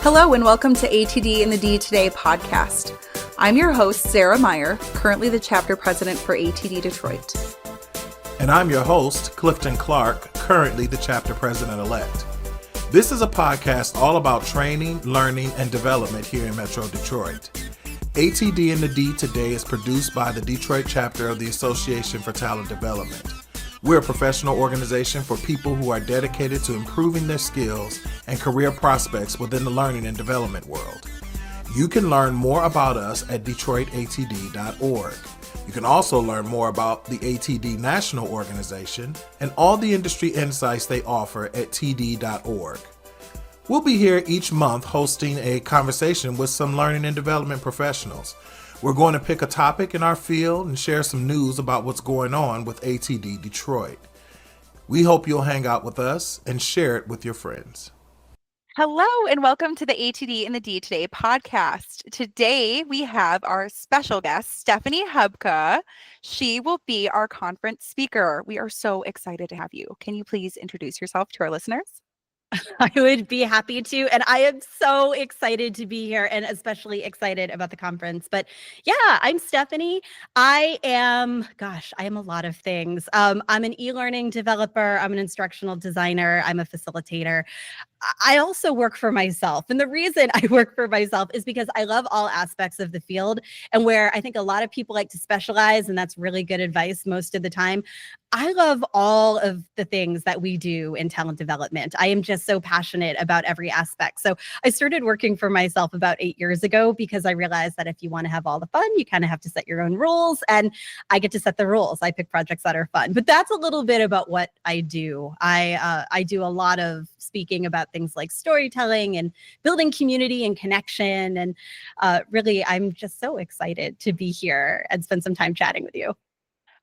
Hello and welcome to ATD in the D Today podcast. I'm your host, Sarah Meyer, currently the chapter president for ATD Detroit. And I'm your host, Clifton Clark, currently the chapter president-elect. This is a podcast all about training, learning, and development here in Metro Detroit. ATD in the D Today is produced by the Detroit chapter of the Association for Talent Development. We're a professional organization for people who are dedicated to improving their skills and career prospects within the learning and development world. You can learn more about us at DetroitATD.org. You can also learn more about the ATD National organization and all the industry insights they offer at TD.org. We'll be here each month hosting a conversation with some learning and development professionals. We're going to pick a topic in our field and share some news about what's going on with ATD Detroit. We hope you'll hang out with us and share it with your friends. Hello and welcome to the ATD in the D Today podcast. Today we have our special guest, Stephanie Hubka. She will be our conference speaker. We are so excited to have you. Can you please introduce yourself to our listeners? I would be happy to. And I am so excited to be here and especially excited about the conference. But yeah, I'm Stephanie. I am a lot of things. I'm an e-learning developer. I'm an instructional designer. I'm a facilitator. I also work for myself. And the reason I work for myself is because I love all aspects of the field, and where I think a lot of people like to specialize, and that's really good advice most of the time. I love all of the things that we do in talent development. I am just so passionate about every aspect. So I started working for myself about 8 years ago because I realized that if you want to have all the fun, you kind of have to set your own rules, and I get to set the rules. I pick projects that are fun. But that's a little bit about what I do. I do a lot of speaking about things like storytelling and building community and connection. And really, I'm just so excited to be here and spend some time chatting with you.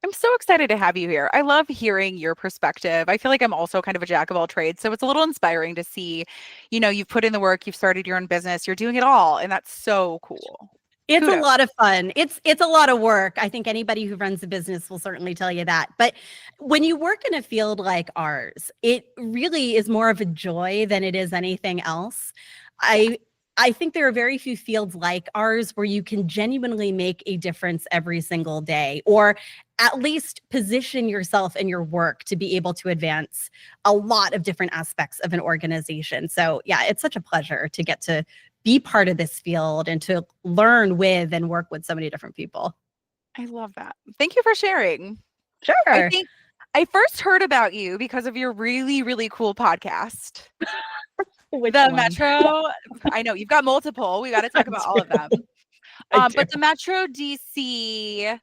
I'm so excited to have you here. I love hearing your perspective. I feel like I'm also kind of a jack of all trades. So it's a little inspiring to see, you've put in the work, you've started your own business, you're doing it all. And that's so cool. It's a lot of fun. It's a lot of work. I think anybody who runs a business will certainly tell you that. But when you work in a field like ours, it really is more of a joy than it is anything else. I think there are very few fields like ours where you can genuinely make a difference every single day, or at least position yourself in your work to be able to advance a lot of different aspects of an organization. So yeah, it's such a pleasure to get to be part of this field and to learn with and work with so many different people. I love that. Thank you for sharing. Sure. I think I first heard about you because of your really, really cool podcast. Which the one? Metro, I know you've got multiple. We got to talk about all of them. But the Metro DC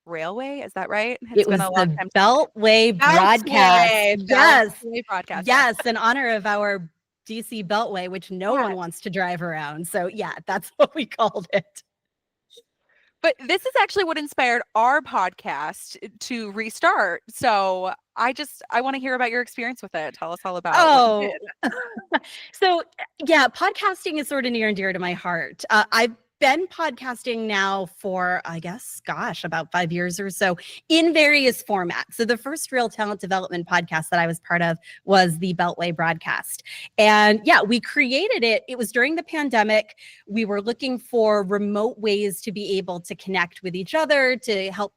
Railway, is that right? It was the Beltway Broadcast. Yes. Beltway Broadcast. Yes, in honor of our DC Beltway, which no one wants to drive around. So yeah, that's what we called it. But this is actually what inspired our podcast to restart. So I want to hear about your experience with it. Tell us all about what you did. So yeah, podcasting is sort of near and dear to my heart. I've been podcasting now for, about 5 years or so in various formats. So the first real talent development podcast that I was part of was the Beltway Broadcast. And yeah, we created it. It was during the pandemic. We were looking for remote ways to be able to connect with each other, to help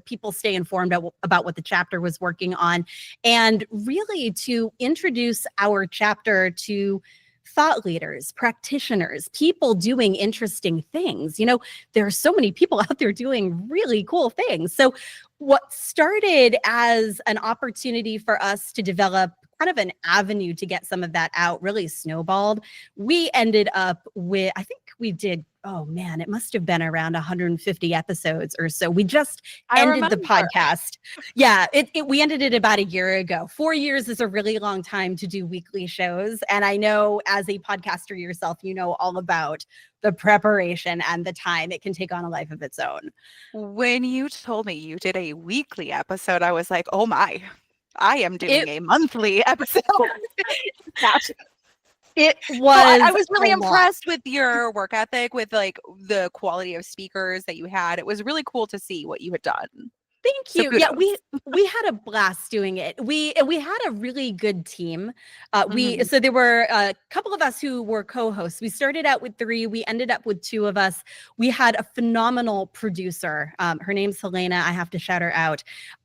people stay informed about what the chapter was working on, and really to introduce our chapter to thought leaders, practitioners, people doing interesting things. There are so many people out there doing really cool things. So what started as an opportunity for us to develop kind of an avenue to get some of that out really snowballed. We ended up with, I think we did, it must have been around 150 episodes or so. We just ended the podcast. Yeah, we ended it about a year ago. 4 years is a really long time to do weekly shows. And I know as a podcaster yourself, you know all about the preparation and the time it can take on a life of its own. When you told me you did a weekly episode, I was like, oh my, I am doing a monthly episode. It was. I was really impressed with your work ethic, with like the quality of speakers that you had. It was really cool to see what you had done. Thank So you. Yeah, kudos. we had a blast doing it. We had a really good team. Mhm. So there were a couple of us who were co-hosts. We started out with 3. We ended up with 2 of us. We had a phenomenal producer. Her name's Helena. I have to shout her out.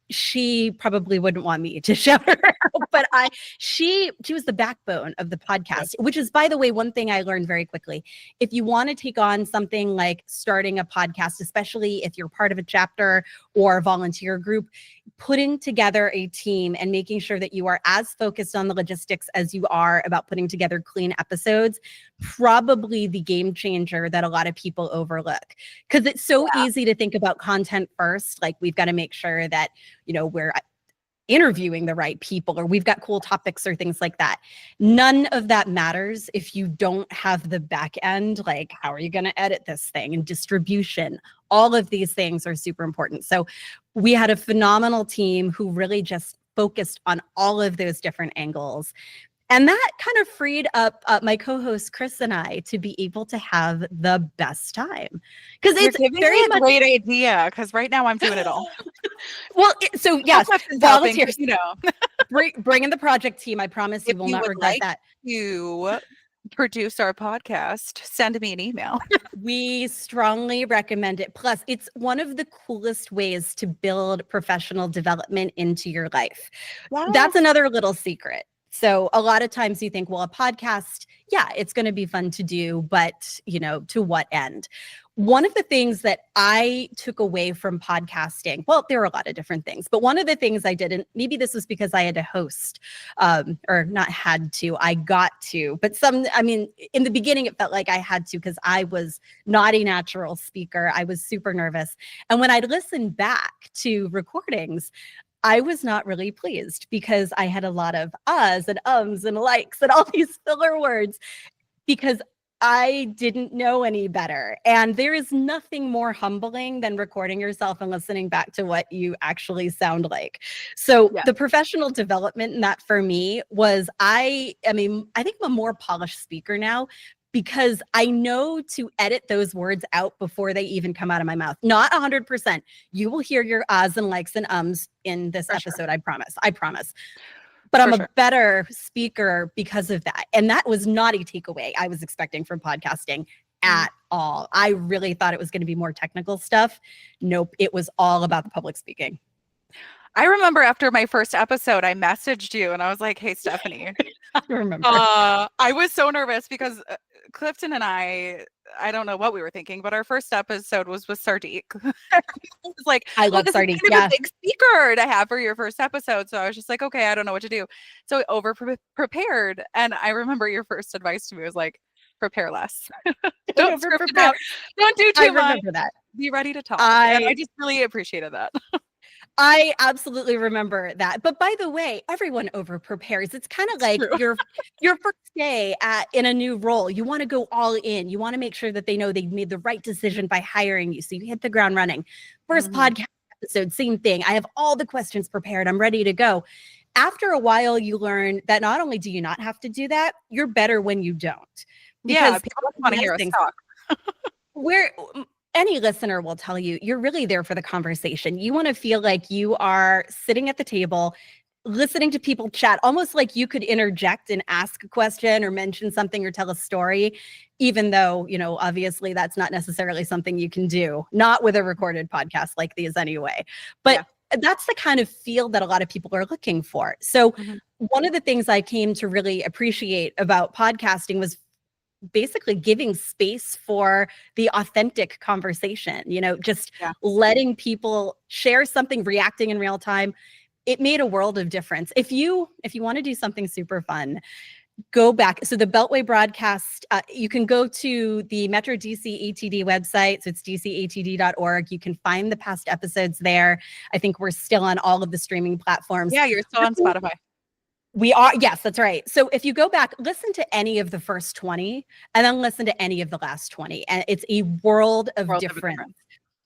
She probably wouldn't want me to shout her out, but she was the backbone of the podcast, which is, by the way, one thing I learned very quickly. If you want to take on something like starting a podcast, especially if you're part of a chapter or a volunteer group, putting together a team and making sure that you are as focused on the logistics as you are about putting together clean episodes, probably the game changer that a lot of people overlook. Because it's so easy to think about content first. Like, we've got to make sure that, we're interviewing the right people, or we've got cool topics or things like that. None of that matters if you don't have the back end, like how are you going to edit this thing, and distribution. All of these things are super important. So we had a phenomenal team who really just focused on all of those different angles. And that kind of freed up my co-host Chris and I to be able to have the best time. Because it's very much a great idea, because right now I'm doing it all. Well, so yes, volunteers, bring in the project team. I promise you will not regret that. You produce our podcast, send me an email. We strongly recommend it. Plus, it's one of the coolest ways to build professional development into your life. Wow. That's another little secret. So a lot of times you think, well, a podcast, yeah, it's going to be fun to do, but, to what end? One of the things that I took away from podcasting, well, there are a lot of different things, but one of the things I did, and maybe this was because I had to host, or not had to, I got to, but in the beginning, it felt like I had to because I was not a natural speaker. I was super nervous. And when I listened back to recordings, I was not really pleased because I had a lot of uhs and ums and likes and all these filler words because I didn't know any better. And there is nothing more humbling than recording yourself and listening back to what you actually sound like. So the professional development in that for me was, I think I'm a more polished speaker now, because I know to edit those words out before they even come out of my mouth. Not 100%. You will hear your ahs and likes and ums in this episode. Sure. I promise. But I'm a better speaker because of that. And that was not a takeaway I was expecting from podcasting at all. I really thought it was going to be more technical stuff. Nope. It was all about the public speaking. I remember after my first episode, I messaged you and I was like, hey, Stephanie. I remember. I was so nervous because Clifton and I don't know what we were thinking, but our first episode was with Sardik. I was like, I love Sardik. Kind of a big speaker to have for your first episode. So I was just like, okay, I don't know what to do. So over prepared. And I remember your first advice to me was like, prepare less. Don't script it out. Don't do too much. I remember that. Be ready to talk. And I just really appreciated that. I absolutely remember that. But by the way, everyone over prepares. It's kind of like your first day in a new role. You want to go all in. You want to make sure that they know they made the right decision by hiring you. So you hit the ground running. First podcast episode, same thing. I have all the questions prepared. I'm ready to go. After a while, you learn that not only do you not have to do that, you're better when you don't. Because people want to hear us talk. Any listener will tell you, you're really there for the conversation. You want to feel like you are sitting at the table, listening to people chat, almost like you could interject and ask a question or mention something or tell a story, even though, obviously that's not necessarily something you can do, not with a recorded podcast like these anyway. But that's the kind of feel that a lot of people are looking for. So one of the things I came to really appreciate about podcasting was basically giving space for the authentic conversation, just letting people share something, reacting in real time. It made a world of difference. If you want to do something super fun, go back. So the Beltway Broadcast, you can go to the Metro DC ATD website. So it's dcatd.org. You can find the past episodes there. I think we're still on all of the streaming platforms. Yeah, you're still on Spotify. We are. Yes, that's right. So if you go back, listen to any of the first 20 and then listen to any of the last 20. And it's a world of difference.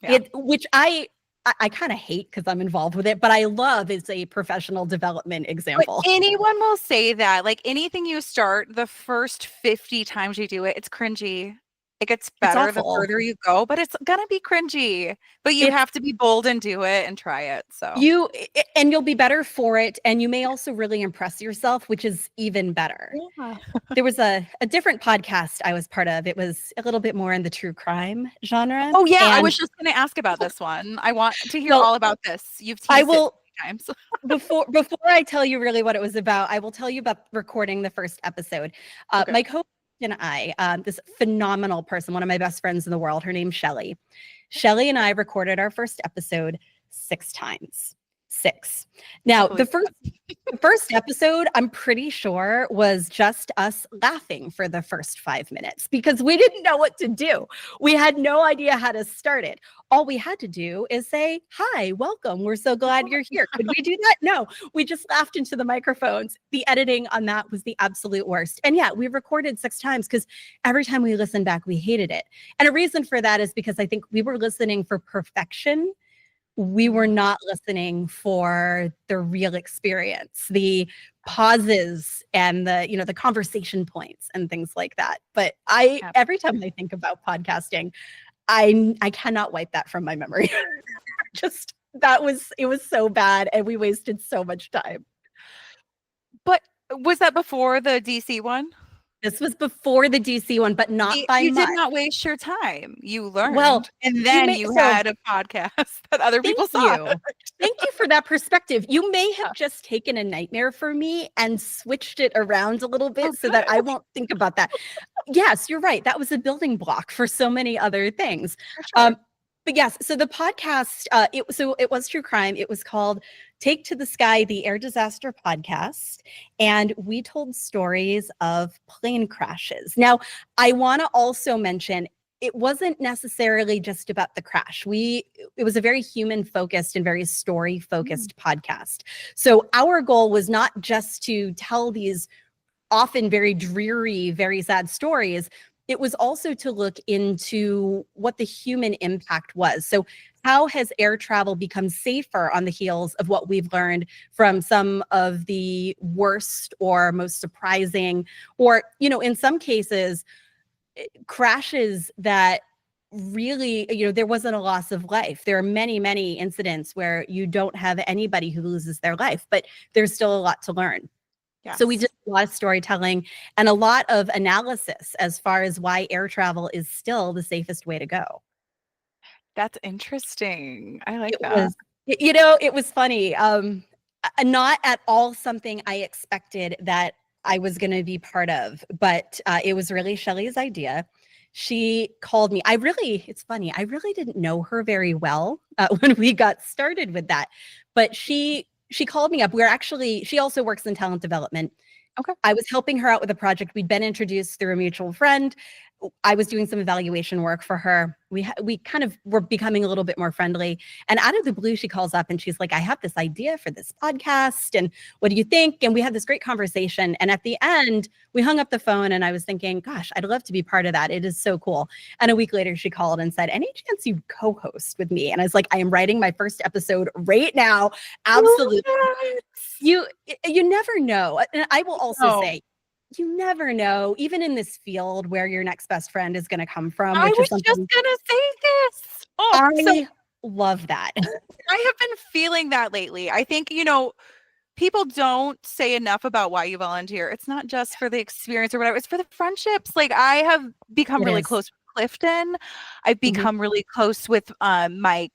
Yeah. Which I kind of hate because I'm involved with it, but I love it's a professional development example. But anyone will say that, like anything you start, the first 50 times you do it, it's cringy. It gets It's better the awful. further you go, but it's gonna be cringy. But you It's have to be bold and do it and try it. So and you'll be better for it, and you may also really impress yourself, which is even better. yeah. There was a different podcast I was part of. It was a little bit more in the true crime genre. Oh yeah, I And was just gonna ask about this one. I want to hear well, all about this. You've I teased it will many times. before I tell you really what it was about, I will tell you about recording the first episode. Okay. My co and I, this phenomenal person, one of my best friends in the world, her name's Shelly. Shelly and I recorded our first episode 6 times. 6. Now, Believe the first episode, I'm pretty sure, was just us laughing for the first 5 minutes because we didn't know what to do. We had no idea how to start it. All we had to do is say, "Hi, welcome. We're so glad you're here." Could we do that? No, we just laughed into the microphones. The editing on that was the absolute worst. And yeah, we recorded 6 times because every time we listened back, we hated it. And a reason for that is because I think we were listening for perfection. We were not listening for the real experience, the pauses and the conversation points and things like that. But every time I think about podcasting, I cannot wipe that from my memory. Just it was so bad and we wasted so much time. But was that before the DC one? This was before the DC one, but not by You much. did not waste your time. You learned. Well, and then you had a podcast that other people saw. Thank you for that perspective. You may have just taken a nightmare for me and switched it around a little bit so that I won't think about that. Yes, you're right. That was a building block for so many other things. Sure. But yes, so the podcast, it was true crime. It was called Take to the Sky, the Air Disaster Podcast. And we told stories of plane crashes. Now, I want to also mention, it wasn't necessarily just about the crash. It was a very human focused and very story focused podcast. So our goal was not just to tell these often very dreary, very sad stories. It was also to look into what the human impact was. So how has air travel become safer on the heels of what we've learned from some of the worst or most surprising, or, in some cases, crashes that really, there wasn't a loss of life. There are many, many incidents where you don't have anybody who loses their life, but there's still a lot to learn. Yes. So we did a lot of storytelling and a lot of analysis as far as why air travel is still the safest way to go. That's interesting. I like that. It was funny. Not at all something I expected that I was going to be part of, but it was really Shelly's idea. She called me. It's funny. I really didn't know her very well when we got started with that, but she called me up. She also works in talent development. Okay. I was helping her out with a project. We'd been introduced through a mutual friend. I was doing some evaluation work for her. We kind of were becoming a little bit more friendly. And out of the blue, she calls up and she's like, "I have this idea for this podcast. And what do you think?" And we had this great conversation. And at the end, we hung up the phone and I was thinking, gosh, I'd love to be part of that. It is so cool. And a week later, she called and said, "Any chance you'd co-host with me?" And I was like, "I am writing my first episode right now." Absolutely. You never know. And I will also say, you never know, even in this field, where your next best friend is going to come from. I was just going to say this. I love that. I have been feeling that lately. I think, people don't say enough about why you volunteer. It's not just for the experience or whatever. It's for the friendships. Like, I have become really close with Clifton. I've become really close with my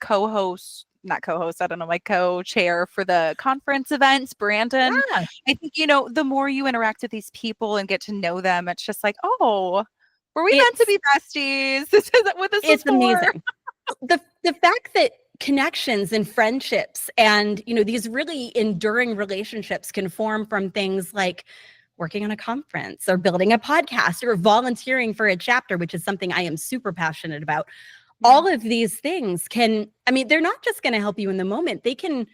my co-chair for the conference events, Brandon. Yeah. I think, the more you interact with these people and get to know them, it's just like, oh, were we meant to be besties? This isn't what this is for. It's amazing. The fact that connections and friendships and, these really enduring relationships can form from things like working on a conference or building a podcast or volunteering for a chapter, which is something I am super passionate about. All of these things they're not just going to help you in the moment. They can,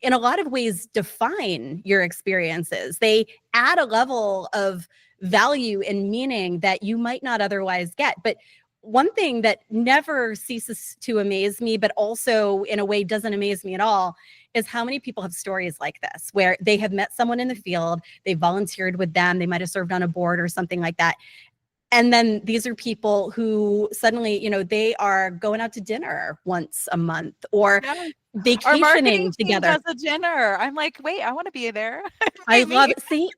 in a lot of ways, define your experiences. They add a level of value and meaning that you might not otherwise get. But one thing that never ceases to amaze me, but also in a way doesn't amaze me at all, is how many people have stories like this, where they have met someone in the field, they volunteered with them, they might have served on a board or something like that. And then these are people who suddenly, they are going out to dinner once a month or Our marketing vacationing team together. does a dinner. I'm like, wait, I want to be there. I love it. See,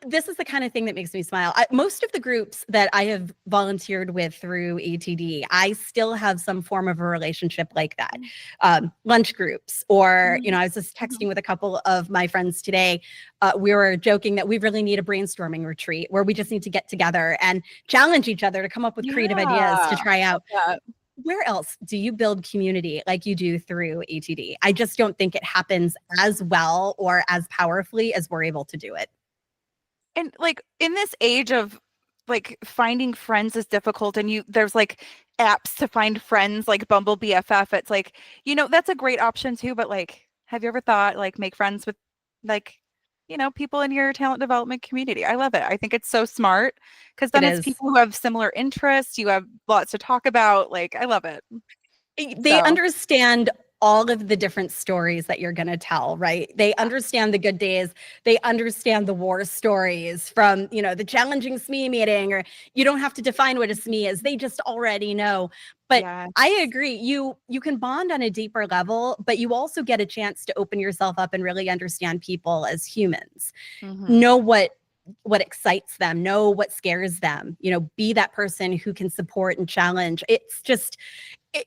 this is the kind of thing that makes me smile. Most of the groups that I have volunteered with through ATD, I still have some form of a relationship like that. Lunch groups, or, I was just texting with a couple of my friends today. We were joking that we really need a brainstorming retreat where we just need to get together and challenge each other to come up with creative ideas to try out. Where else do you build community like you do through ATD? I just don't think it happens as well or as powerfully as we're able to do it. And like in this age of like finding friends is difficult, and there's like apps to find friends like Bumble BFF. It's like, that's a great option too. But like, have you ever thought like make friends with like, people in your talent development community? I love it. I think it's so smart because then it's people who have similar interests. You have lots to talk about. Like, I love it. They understand all of the different stories that you're going to tell, right? They understand the good days. They understand the war stories from, the challenging SME meeting, or you don't have to define what a SME is. They just already know. But I agree. You can bond on a deeper level, but you also get a chance to open yourself up and really understand people as humans. Know what excites them, know what scares them, be that person who can support and challenge.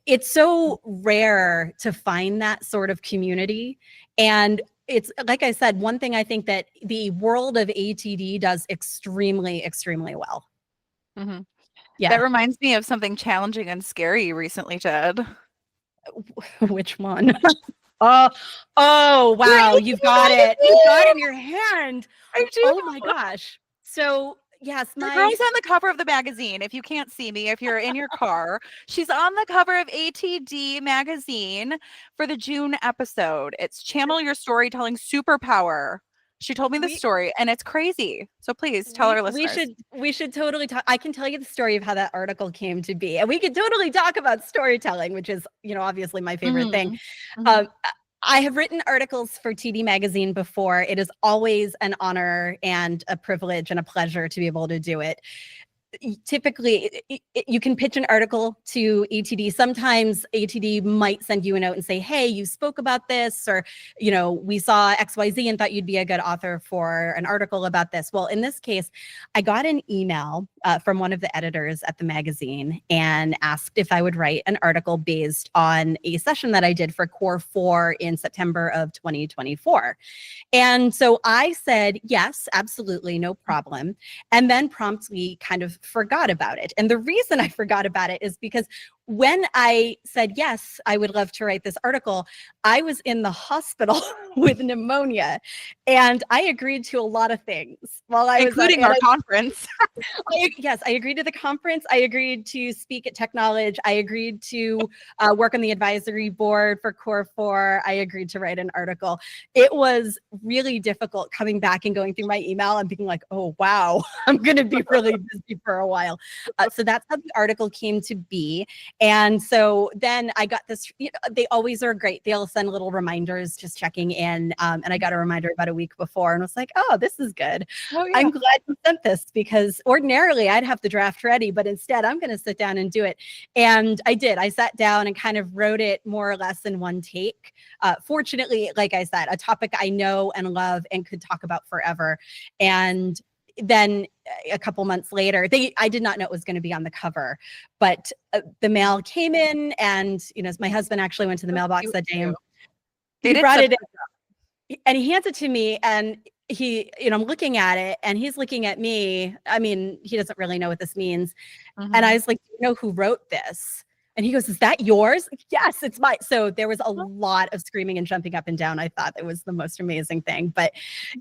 It's so rare to find that sort of community. And it's, like I said, one thing I think that the world of ATD does extremely, extremely well. Yeah. That reminds me of something challenging and scary you recently did. Which one? Oh, wow. You've got it. You've got it in your hand. I do. Oh my gosh. So yes, the girl's on the cover of the magazine. If you can't see me, if you're in your car, she's on the cover of ATD magazine for the June episode. It's Channel Your Storytelling Superpower. She told me the story, and it's crazy. So please tell our listeners. We should totally talk. I can tell you the story of how that article came to be, and we could totally talk about storytelling, which is, obviously my favorite thing. I have written articles for TD Magazine before. It is always an honor and a privilege and a pleasure to be able to do it. Typically, you can pitch an article to ATD. Sometimes ATD might send you a note and say, hey, you spoke about this, or, we saw XYZ and thought you'd be a good author for an article about this. Well, in this case, I got an email from one of the editors at the magazine and asked if I would write an article based on a session that I did for Core 4 in September of 2024. And so I said, yes, absolutely, no problem. And then promptly kind of forgot about it. And the reason I forgot about it is because when I said, yes, I would love to write this article, I was in the hospital with pneumonia. And I agreed to a lot of things while I was including our conference. Yes, I agreed to the conference. I agreed to speak at Tech Knowledge. I agreed to work on the advisory board for Core 4. I agreed to write an article. It was really difficult coming back and going through my email and being like, oh, wow, I'm going to be really busy for a while. So that's how the article came to be. And so then I got this, they always are great. They'll send little reminders just checking in. And I got a reminder about a week before and was like, oh, this is good. Oh, yeah. I'm glad you sent this, because ordinarily I'd have the draft ready, but instead I'm going to sit down and do it. And I did. I sat down and kind of wrote it more or less in one take. Fortunately, like I said, a topic I know and love and could talk about forever. And then a couple months later, I did not know it was going to be on the cover, but the mail came in, and my husband actually went to the mailbox that day and he brought it in, and he hands it to me, and I'm looking at it and he's looking at me. I mean, he doesn't really know what this means. And I was like, do you know who wrote this? And he goes, is that yours? Yes, it's mine. So there was a lot of screaming and jumping up and down. I thought it was the most amazing thing. But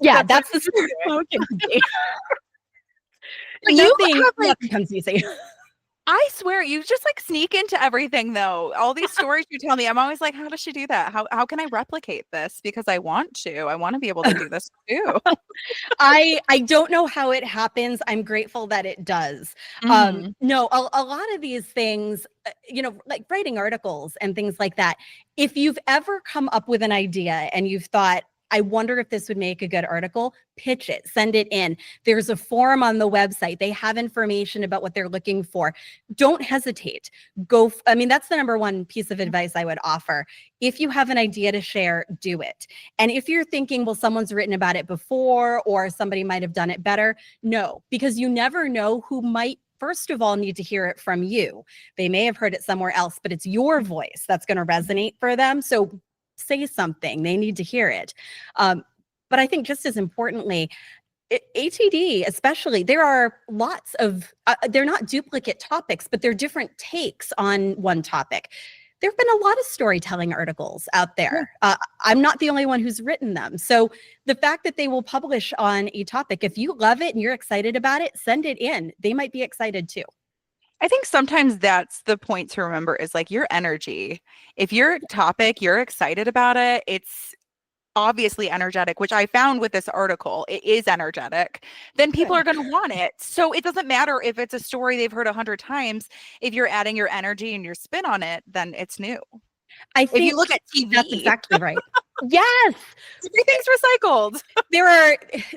yeah, that's the story. Nothing comes easy. I swear, you just like sneak into everything though. All these stories you tell me, I'm always like, how does she do that? How can I replicate this? Because I want to be able to do this too. I don't know how it happens. I'm grateful that it does. No, a lot of these things, like writing articles and things like that. If you've ever come up with an idea and you've thought, I wonder if this would make a good article. Pitch it, send it in. There's a forum on the website. They have information about what they're looking for. Don't hesitate. That's the number one piece of advice I would offer. If you have an idea to share, do it. And if you're thinking, well, someone's written about it before or somebody might have done it better, no, because you never know who might, first of all, need to hear it from you. They may have heard it somewhere else, but it's your voice that's going to resonate for them. So say something. They need to hear it. But I think just as importantly, ATD especially, there are lots of, they're not duplicate topics, but they're different takes on one topic. There have been a lot of storytelling articles out there. I'm not the only one who's written them. So the fact that they will publish on a topic, if you love it and you're excited about it, send it in. They might be excited too. I think sometimes that's the point to remember is like your energy. If your topic, you're excited about it, it's obviously energetic, which I found with this article, it is energetic, then people are going to want it. So it doesn't matter if it's a story they've heard 100 times. If you're adding your energy and your spin on it, then it's new. I think if you look at TV, that's exactly right. Yes. Everything's recycled.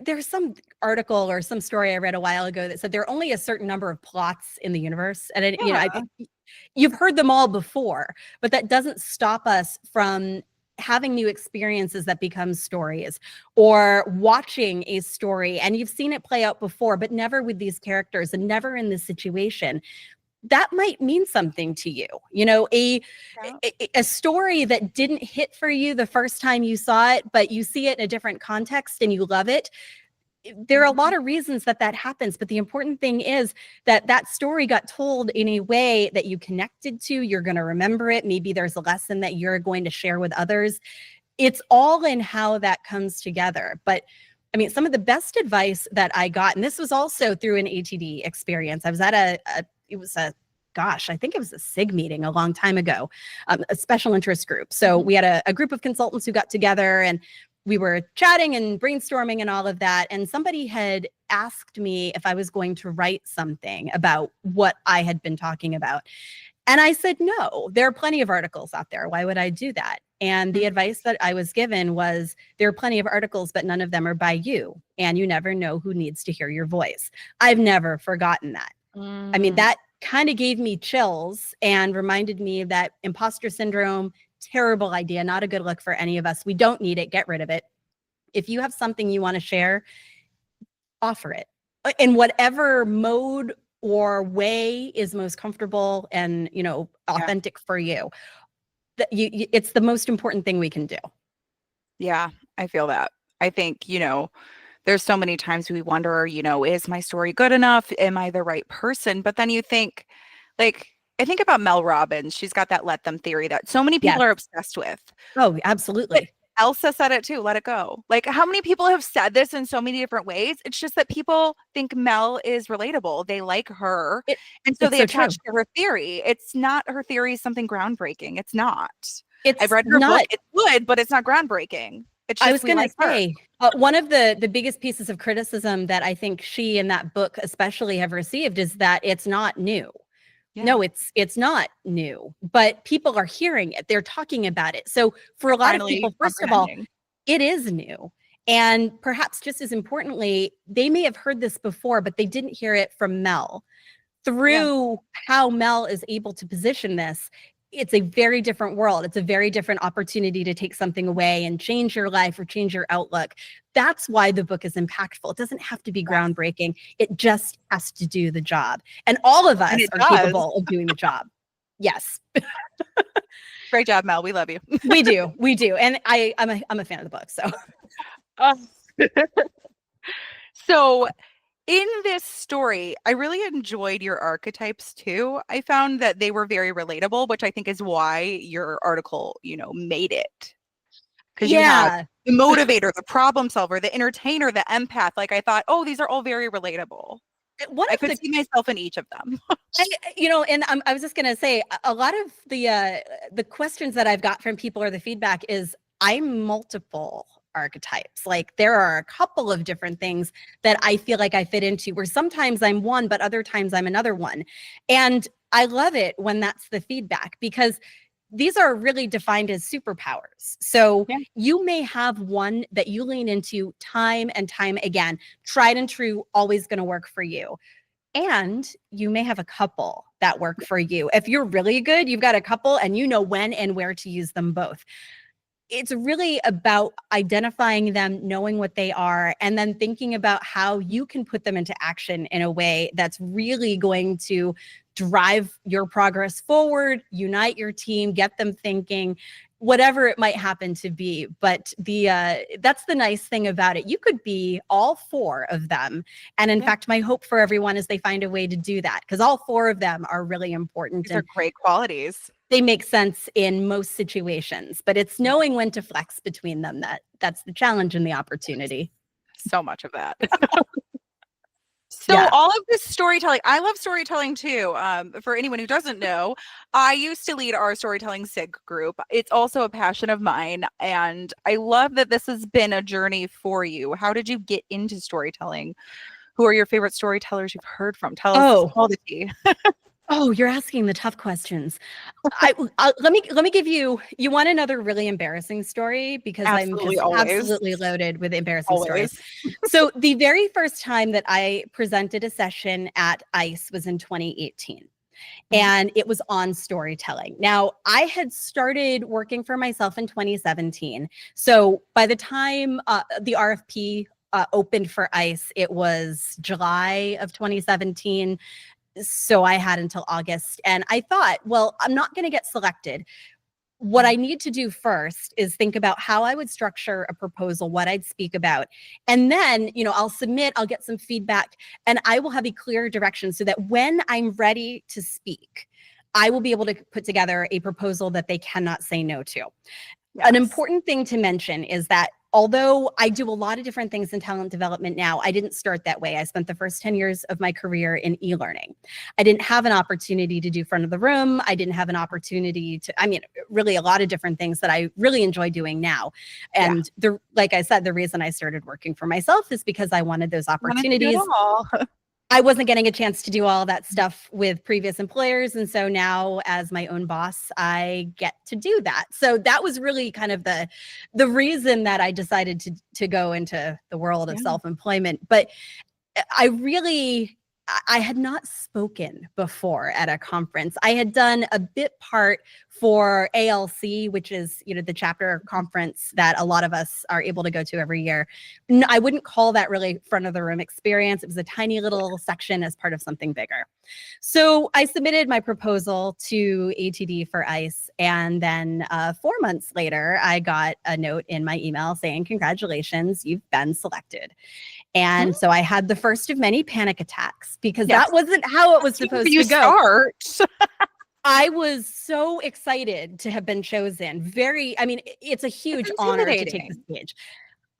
There's some article or some story I read a while ago that said there are only a certain number of plots in the universe. And you've heard them all before, but that doesn't stop us from having new experiences that become stories, or watching a story and you've seen it play out before, but never with these characters and never in this situation. That might mean something to you. A story that didn't hit for you the first time you saw it, but you see it in a different context and you love it. There are a lot of reasons that happens, but the important thing is that story got told in a way that you connected to. You're going to remember it. Maybe there's a lesson that you're going to share with others. It's all in how that comes together. But I mean, some of the best advice that I got, and this was also through an ATD experience. I was at I think it was a SIG meeting a long time ago, a special interest group. So we had a group of consultants who got together and we were chatting and brainstorming and all of that. And somebody had asked me if I was going to write something about what I had been talking about. And I said, no, there are plenty of articles out there. Why would I do that? And the advice that I was given was there are plenty of articles, but none of them are by you. And you never know who needs to hear your voice. I've never forgotten that. I mean, that kind of gave me chills and reminded me that imposter syndrome, terrible idea, not a good look for any of us. We don't need it. Get rid of it. If you have something you want to share, offer it in whatever mode or way is most comfortable and, authentic for you. It's the most important thing we can do. Yeah, I feel that. I think, there's so many times we wonder, is my story good enough? Am I the right person? But then you think, I think about Mel Robbins. She's got that let them theory that so many people are obsessed with. Oh, absolutely. Elsa said it too. Let it go. How many people have said this in so many different ways? It's just that people think Mel is relatable. They like her. And so they attach to her theory. It's not her theory is something groundbreaking. It's not. I've read her book. It's good, but it's not groundbreaking. I was going to say, one of the biggest pieces of criticism that I think she and that book especially have received is that it's not new. Yeah. No, it's not new, but people are hearing it. They're talking about it. So for a lot of people, first of all, it is new. And perhaps just as importantly, they may have heard this before, but they didn't hear it from Mel. Through how Mel is able to position this, it's a very different world. It's a very different opportunity to take something away and change your life or change your outlook. That's why the book is impactful. It doesn't have to be groundbreaking. It just has to do the job. And all of us are capable of doing the job. Yes. Great job, Mel. We love you. We do. And I'm a fan of the book. So, so in this story, I really enjoyed your archetypes too. I found that they were very relatable, which I think is why your article, made it. Because you had the motivator, the problem solver, the entertainer, the empath. I thought, these are all very relatable. I could see myself in each of them. And I was just going to say, a lot of the questions that I've got from people or the feedback is I'm multiple archetypes. There are a couple of different things that I feel like I fit into, where sometimes I'm one, but other times I'm another one. And I love it when that's the feedback, because these are really defined as superpowers. So Yeah. you may have one that you lean into time and time again, tried and true, always going to work for you. And you may have a couple that work for you. If you're really good, you've got a couple and you know when and where to use them both. It's really about identifying them, knowing what they are, and then thinking about how you can put them into action in a way that's really going to drive your progress forward, unite your team, get them thinking, whatever it might happen to be. But that's the nice thing about it. You could be all four of them. And in fact, my hope for everyone is they find a way to do that, because all four of them are really important. These are great qualities. They make sense in most situations, but it's knowing when to flex between them that's the challenge and the opportunity. So much of that. So all of this storytelling, I love storytelling too. For anyone who doesn't know, I used to lead our storytelling SIG group. It's also a passion of mine, and I love that this has been a journey for you. How did you get into storytelling? Who are your favorite storytellers you've heard from? Tell us all the tea. Oh, you're asking the tough questions. Let me give you want another really embarrassing story, because Absolutely, I'm just always. absolutely loaded with embarrassing Always. stories. So the very first time that I presented a session at ICE was in 2018. And it was on storytelling. Now, I had started working for myself in 2017. So by the time the RFP opened for ICE, it was July of 2017. So I had until August, and I thought, well, I'm not going to get selected. What I need to do first is think about how I would structure a proposal, what I'd speak about. And then, I'll submit, I'll get some feedback, and I will have a clear direction so that when I'm ready to speak, I will be able to put together a proposal that they cannot say no to. Yes. An important thing to mention is that although I do a lot of different things in talent development now, I didn't start that way. I spent the first 10 years of my career in e-learning. I didn't have an opportunity to do front of the room. I didn't have an opportunity to, really a lot of different things that I really enjoy doing now. And like I said, the reason I started working for myself is because I wanted those opportunities. I wasn't getting a chance to do all that stuff with previous employers. And so now as my own boss, I get to do that. So that was really kind of the reason that I decided to go into the world of self-employment. But I had not spoken before at a conference. I had done a bit part for ALC, which is, the chapter conference that a lot of us are able to go to every year. I wouldn't call that really front of the room experience. It was a tiny little section as part of something bigger. So I submitted my proposal to ATD for ICE. And then 4 months later, I got a note in my email saying, congratulations, you've been selected. And so I had the first of many panic attacks, because that wasn't how it was supposed to go. I was so excited to have been chosen. It's a huge honor to take the stage.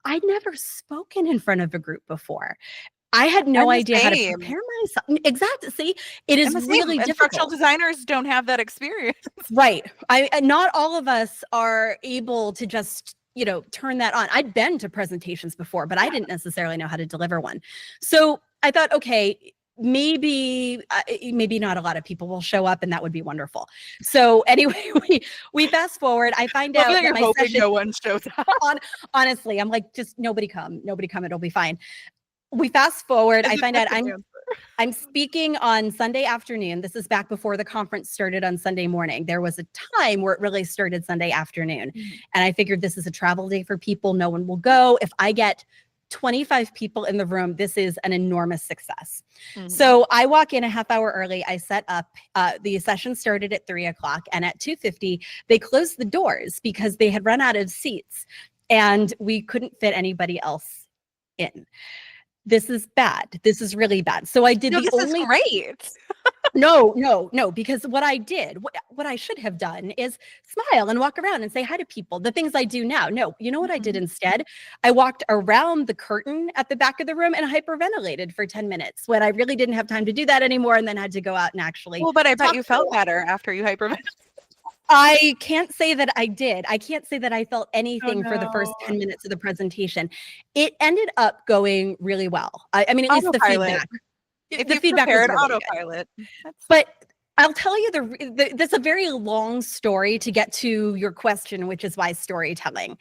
I'd never spoken in front of a group before. I had no idea how to prepare myself. Exactly. See, it is really difficult. Instructional designers don't have that experience. Right. Not all of us are able to just turn that on. I'd been to presentations before, but I didn't necessarily know how to deliver one. So I thought, okay, maybe not a lot of people will show up, and that would be wonderful. So anyway, we fast forward. I find out that my session, no one shows up. Honestly, I'm like, just nobody come, it'll be fine. We fast forward. I find out I'm speaking on Sunday afternoon. This is back before the conference started on Sunday morning. There was a time where it really started Sunday afternoon. And I figured this is a travel day for people. No one will go. If I get 25 people in the room, this is an enormous success. So I walk in a half hour early. I set up, the session started at 3:00, and at 2:50, they closed the doors because they had run out of seats and we couldn't fit anybody else in. This is bad. This is really bad. So I did this is great. No, because what I did, what I should have done is smile and walk around and say hi to people, the things I do now. No, you know what I did instead? I walked around the curtain at the back of the room and hyperventilated for 10 minutes when I really didn't have time to do that anymore, and then had to go out and actually. Well, but I bet you felt better after you hyperventilated. I can't say that I did. I can't say that I felt anything for the first 10 minutes of the presentation. It ended up going really well. At least the feedback. If the feedback was really autopilot. But I'll tell you that's a very long story to get to your question, which is why storytelling.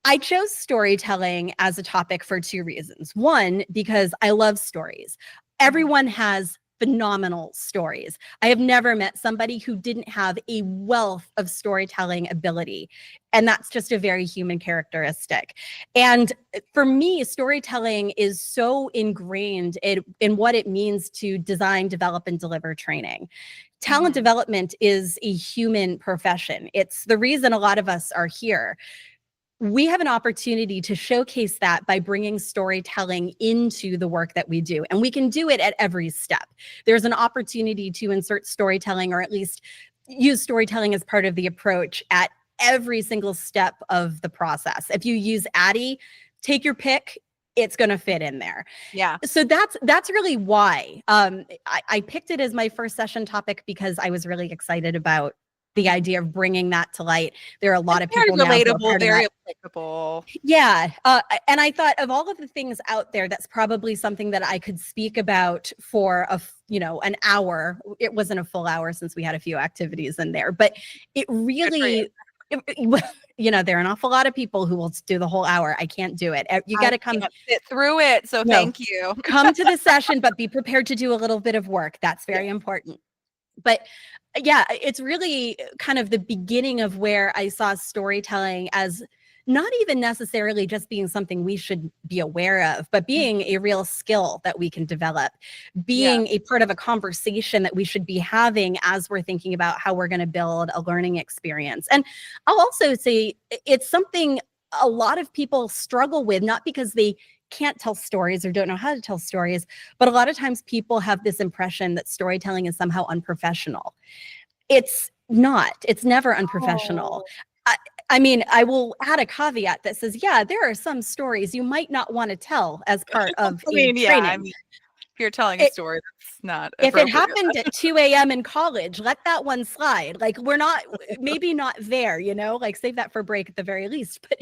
I chose storytelling as a topic for two reasons. One, because I love stories. Everyone has phenomenal stories. I have never met somebody who didn't have a wealth of storytelling ability. And that's just a very human characteristic. And for me, storytelling is so ingrained in what it means to design, develop, and deliver training. Talent development is a human profession. It's the reason a lot of us are here. We have an opportunity to showcase that by bringing storytelling into the work that we do. And we can do it at every step. There's an opportunity to insert storytelling, or at least use storytelling as part of the approach at every single step of the process. If you use ATD, take your pick, it's going to fit in there. Yeah. So that's really why I picked it as my first session topic, because I was really excited about the idea of bringing that to light. There are a lot of people now who are part very of that. applicable. Yeah. And I thought of all of the things out there, that's probably something that I could speak about for an hour. It wasn't a full hour since we had a few activities in there, but it really, there are an awful lot of people who will do the whole hour. I can't do it. You got to come sit through it. So thank you. Come to the session, but be prepared to do a little bit of work. That's very important. But yeah, it's really kind of the beginning of where I saw storytelling as not even necessarily just being something we should be aware of, but being a real skill that we can develop, being a part of a conversation that we should be having as we're thinking about how we're going to build a learning experience. And I'll also say it's something a lot of people struggle with, not because they can't tell stories or don't know how to tell stories, but a lot of times people have this impression that storytelling is somehow unprofessional. It's not. It's never unprofessional. I mean, I will add a caveat that says, yeah, there are some stories you might not want to tell as part of training. If you're telling a story, that's not if it happened at 2 a.m. in college, let that one slide. Like, we're not, maybe not there, like save that for break at the very least. But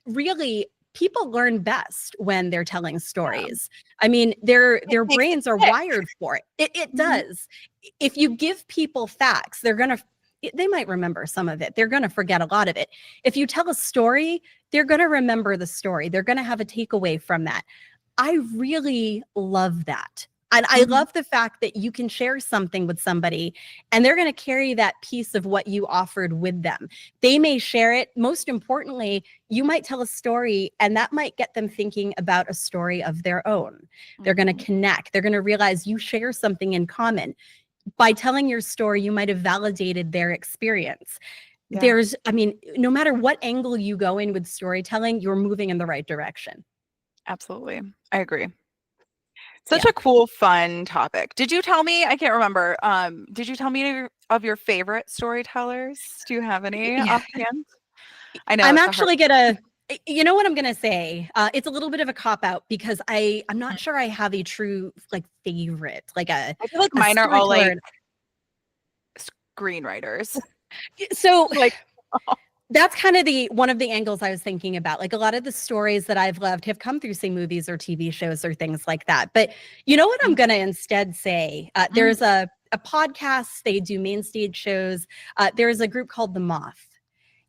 really, people learn best when they're telling stories. I mean, their brains are wired for it. It does. If you give people facts, they might remember some of it. They're going to forget a lot of it. If you tell a story, they're going to remember the story. They're going to have a takeaway from that. I really love that. And I love the fact that you can share something with somebody and they're going to carry that piece of what you offered with them. They may share it. Most importantly, you might tell a story and that might get them thinking about a story of their own. They're going to connect. They're going to realize you share something in common. By telling your story, you might have validated their experience. Yeah. No matter what angle you go in with storytelling, you're moving in the right direction. Absolutely. I agree. Such a cool, fun topic. Did you tell me? I can't remember. Did you tell me of your favorite storytellers? Do you have any offhand? I know. I'm actually gonna. You know what I'm gonna say? It's a little bit of a cop out because I'm not sure I have a true favorite. I feel like mine are all screenwriters. So that's kind of one of the angles I was thinking about. Like, a lot of the stories that I've loved have come through, say, movies or TV shows or things like that. But you know what I'm going to instead say? There's a podcast. They do main stage shows. There's a group called The Moth.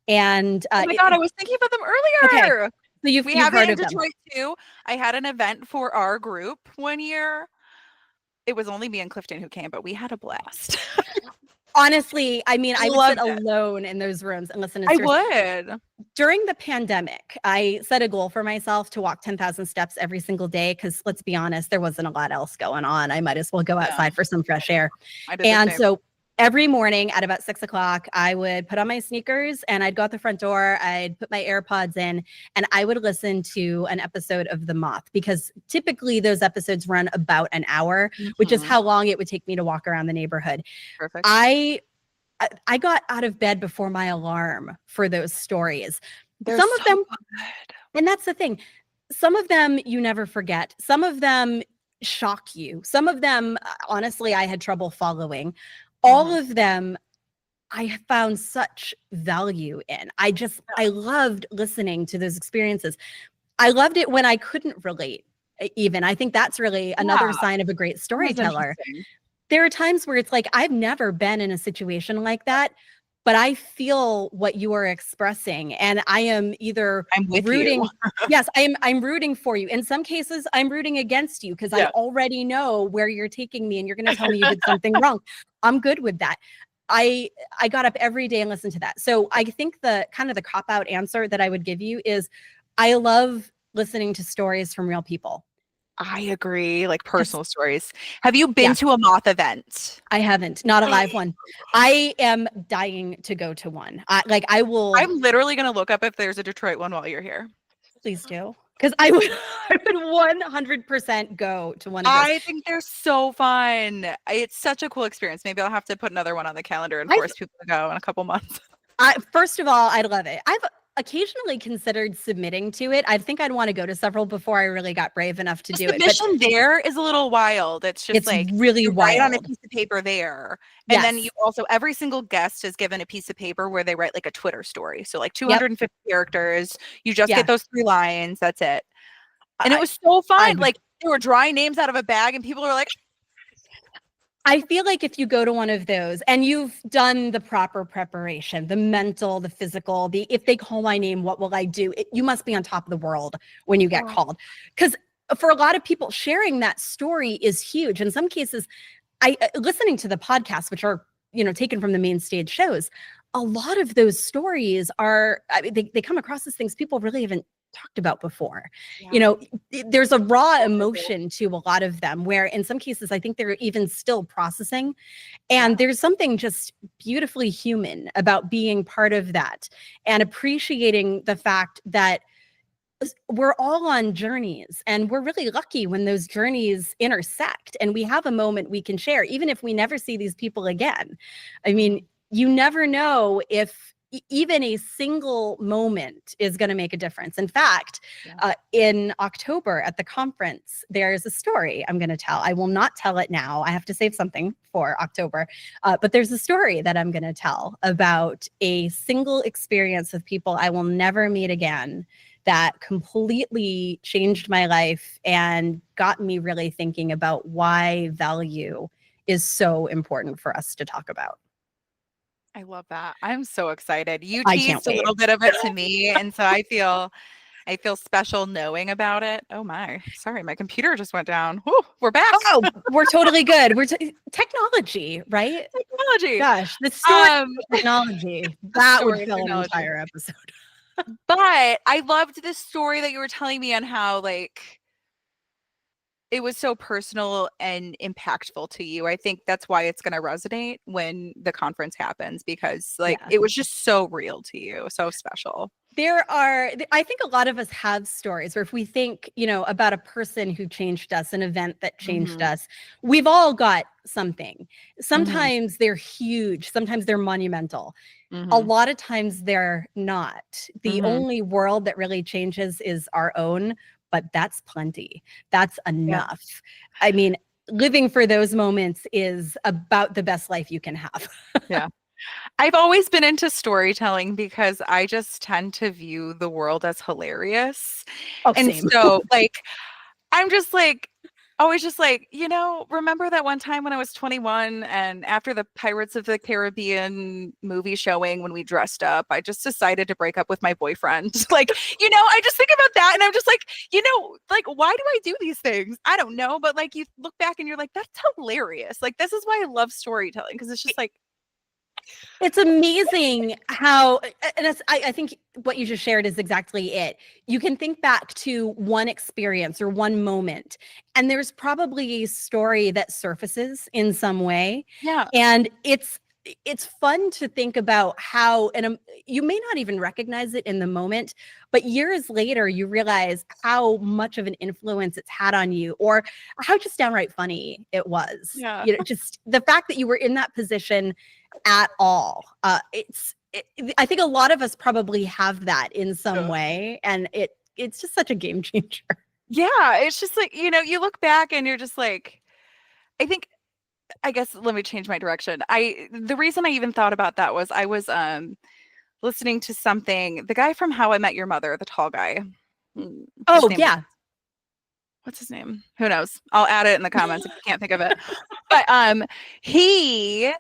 And oh my God, I was thinking about them earlier. Okay. So you've have heard it in of Detroit too. I had an event for our group one year. It was only me and Clifton who came, but we had a blast. Honestly, I mean, I would sit alone in those rooms and listen to stories. I would. During the pandemic, I set a goal for myself to walk 10,000 steps every single day because, let's be honest, there wasn't a lot else going on. I might as well go outside for some fresh air. And so every morning at about 6 o'clock, I would put on my sneakers and I'd go out the front door. I'd put my AirPods in and I would listen to an episode of The Moth, because typically those episodes run about an hour, which is how long it would take me to walk around the neighborhood. Perfect. I got out of bed before my alarm for those stories. Some of them, and that's the thing, some of them you never forget. Some of them shock you. Some of them, honestly, I had trouble following. All of them, I found such value in. I loved listening to those experiences. I loved it when I couldn't relate even. I think that's really another sign of a great storyteller. There are times where it's like, I've never been in a situation like that, but I feel what you are expressing, and I am either I'm with rooting. you. Yes, I'm rooting for you. In some cases, I'm rooting against you because I already know where you're taking me, and you're going to tell me you did something wrong. I'm good with that. I got up every day and listened to that. So I think the kind of the cop-out answer that I would give you is, I love listening to stories from real people. I agree, like personal stories. Have you been Yeah. to a moth event? I haven't, not a live one. I am dying to go to one. I will. I'm literally going to look up if there's a Detroit one while you're here. Please do. Because I would 100% go to one of those. I think they're so fun. It's such a cool experience. Maybe I'll have to put another one on the calendar and force people to go in a couple months. First of all, I'd love it. I've occasionally considered submitting to it. I think I'd want to go to several before I really got brave enough to do it. Submission there is a little wild. It's just like really wild. Write on a piece of paper there. And then you also, every single guest is given a piece of paper where they write like a Twitter story. So like 250 characters. You just get those 3 lines. That's it. And it was so fun. Like they were drawing names out of a bag and people were like, I feel like if you go to one of those and you've done the proper preparation, the mental, the physical, if they call my name, what will I do? You must be on top of the world when you get called. Because for a lot of people, sharing that story is huge. In some cases, listening to the podcasts, which are, taken from the main stage shows, a lot of those stories are, they come across as things people really haven't talked about before. There's a raw emotion to a lot of them where in some cases I think they're even still processing, and there's something just beautifully human about being part of that and appreciating the fact that we're all on journeys, and we're really lucky when those journeys intersect and we have a moment we can share, even if we never see these people again. I mean, you never know if even a single moment is going to make a difference. In fact, in October at the conference, there's a story I'm going to tell. I will not tell it now. I have to save something for October. But there's a story that I'm going to tell about a single experience with people I will never meet again that completely changed my life and got me really thinking about why value is so important for us to talk about. I love that. I'm so excited. You I teased can't a wait. little bit of it to me, and so I feel special knowing about it. Oh my, sorry, my computer just went down. Whew, we're back. Oh, we're totally good. We're technology, right? Technology. Gosh, the story of technology. That would fill an entire episode. But I loved this story that you were telling me on how like it was so personal and impactful to you. I think that's why it's going to resonate when the conference happens, because like it was just so real to you, so special. I think a lot of us have stories where if we think, about a person who changed us, an event that changed us, we've all got something. Sometimes they're huge. Sometimes they're monumental. A lot of times they're not. The only world that really changes is our own. But that's plenty. That's enough. I mean, living for those moments is about the best life you can have. I've always been into storytelling because I just tend to view the world as hilarious. And same. so like, I'm just like, always just like, remember that one time when I was 21 and after the Pirates of the Caribbean movie showing, when we dressed up, I just decided to break up with my boyfriend. Like, I just think about that and I'm just like, like, why do I do these things? I don't know. But like, you look back and you're like, that's hilarious. Like, this is why I love storytelling, because it's just like, it's amazing how, and I think what you just shared is exactly it. You can think back to one experience or one moment, and there's probably a story that surfaces in some way. Yeah. And it's fun to think about how, and you may not even recognize it in the moment, but years later, you realize how much of an influence it's had on you, or how just downright funny it was. Yeah. Just the fact that you were in that position at all. I think a lot of us probably have that in some way, and it's just such a game changer. Yeah, it's just like, you look back and you're just like, I guess let me change my direction. The reason I even thought about that was I was listening to something, the guy from How I Met Your Mother, the tall guy. Oh, yeah. what's his name? Who knows? I'll add it in the comments if you can't think of it. But he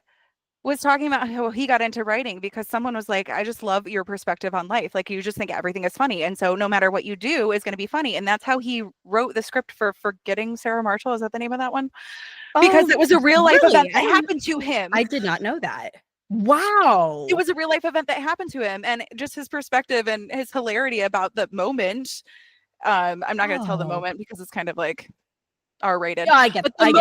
was talking about how he got into writing because someone was like, I just love your perspective on life. Like, you just think everything is funny. And so no matter what you do is going to be funny. And that's how he wrote the script for Forgetting Sarah Marshall. Is that the name of that one? Because it was a real life event that happened to him. I did not know that. Wow. It was a real life event that happened to him, and just his perspective and his hilarity about the moment. I'm not going to tell the moment because it's kind of like R-rated. Yeah, I get but the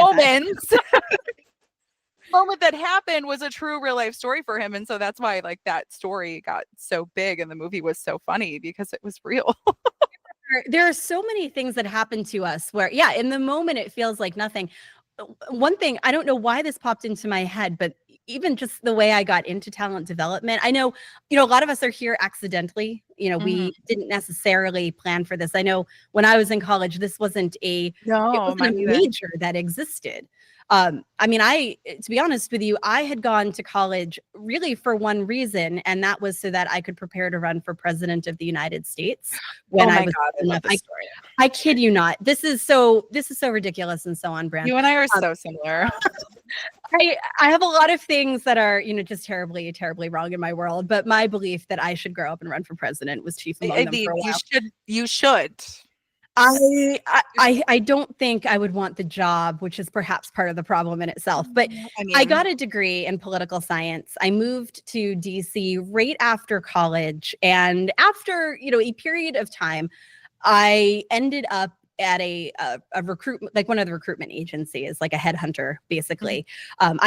moment that happened was a true real life story for him, and so that's why like that story got so big and the movie was so funny because it was real. There are so many things that happen to us where, yeah, in the moment it feels like nothing. One thing, I don't know why this popped into my head, but even just the way I got into talent development, I know, a lot of us are here accidentally. We didn't necessarily plan for this. I know when I was in college, this wasn't a major that existed. To be honest with you, I had gone to college really for one reason, and that was so that I could prepare to run for president of the United States when I was enough. I kid you not. This is so ridiculous and so on brand. You and I are so similar. I have a lot of things that are, just terribly, terribly wrong in my world, but my belief that I should grow up and run for president was chief among them for a while. You should. I don't think I would want the job, which is perhaps part of the problem in itself. But I got a degree in political science. I moved to DC right after college. And after, a period of time, I ended up at a recruitment, like one of the recruitment agencies, like a headhunter, basically. When